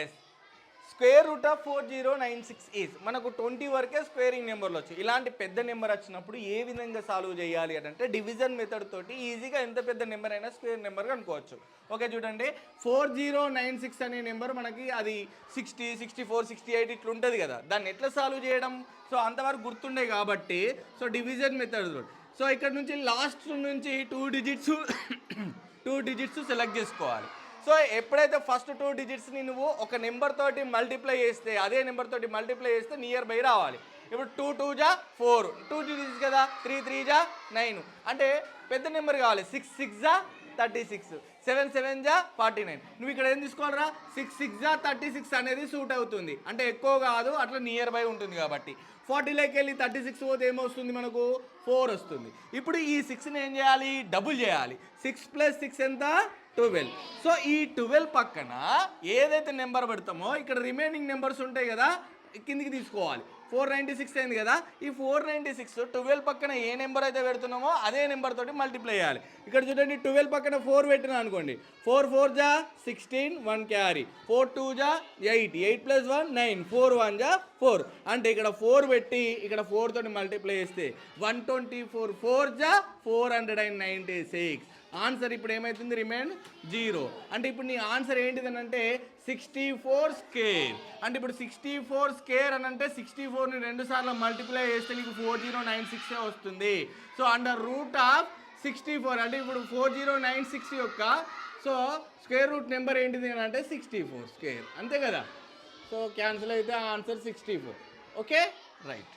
Yes. Square root of 4096 is మనకు 20 వరకే squaring నెంబర్లు వచ్చాయి. ఇలాంటి పెద్ద నెంబర్ వచ్చినప్పుడు ఏ విధంగా సాల్వ్ చేయాలి అంటే డివిజన్ మెథడ్ తోటి ఈజీగా ఎంత పెద్ద నెంబర్ అయినా స్క్వేర్ నెంబర్ కనుక్కోవచ్చు. ఓకే చూడండి, 4096 అనే నెంబర్ మనకి అది 60, 64, 68 ఇట్లా ఉంటుంది కదా, దాన్ని ఎట్లా సాల్వ్ చేయడం? సో అంతవరకు గుర్తుండే కాబట్టి సో డివిజన్ మెథడ్. సో ఇక్కడ నుంచి లాస్ట్ నుంచి 2 డిజిట్స్ సెలెక్ట్ చేసుకోవాలి. సో ఎప్పుడైతే ఫస్ట్ 2 డిజిట్స్ని నువ్వు ఒక నెంబర్ తోటి మల్టిప్లై చేస్తే అదే నెంబర్ తోటి మల్టిప్లై చేస్తే నియర్ బై రావాలి. ఇప్పుడు 2 2 జా 4, 2 డిజిట్స్ కదా, 3 3 జా 9, అంటే పెద్ద నెంబర్ కావాలి. 6 6 జా 36, 7 7 జా 49. నువ్వు ఇక్కడ ఏం తీసుకోవాలరా, 6 6 జా 36 అనేది సూట్ అవుతుంది, అంటే ఎక్కువ కాదు, అట్లా నియర్ బై ఉంటుంది కాబట్టి. 40లోకి వెళ్ళి 36 పోతే ఏమొస్తుంది మనకు, 4 వస్తుంది. ఇప్పుడు ఈ 6ని ఏం చేయాలి, డబుల్ చేయాలి. 6 + 6 ఎంత, 12. సో ఈ 12 పక్కన ఏదైతే నెంబర్ పెడతామో ఇక్కడ రిమైనింగ్ నెంబర్స్ ఉంటాయి కదా, కిందికి తీసుకోవాలి. 496 అయింది కదా, ఈ 496 12 పక్కన ఏ నెంబర్ అయితే పెడుతున్నామో అదే నెంబర్ తోటి మల్టిప్లై చేయాలి. ఇక్కడ చూడండి, 12 పక్కన 4 పెట్టినా అనుకోండి, 4 4 జా 16, 1 క్యారీ, 4 2 జా 8, 8 + 1 9, 4 1 జా 4, అంటే ఇక్కడ 4 పెట్టి ఇక్కడ 4 తోటి మల్టిప్లై చేస్తే 124, 4 జా 496. ఆన్సర్ ఇప్పుడు ఏమవుతుంది, రిమైన్ 0. అంటే ఇప్పుడు నీ ఆన్సర్ ఏంటిదని అంటే 64 స్క్వేర్. అంటే ఇప్పుడు 64 స్క్వేర్ అని అంటే 64ని 2 సార్లు మల్టిప్లై చేస్తే నీకు 4096 వస్తుంది. సో అండర్ రూట్ ఆఫ్ 64, అంటే ఇప్పుడు 4096 యొక్క సో స్క్వేర్ రూట్ నెంబర్ ఏంటిది అని అంటే 64 స్క్వేర్, అంతే కదా. సో క్యాన్సిల్ అయితే ఆన్సర్ 64. Okay right.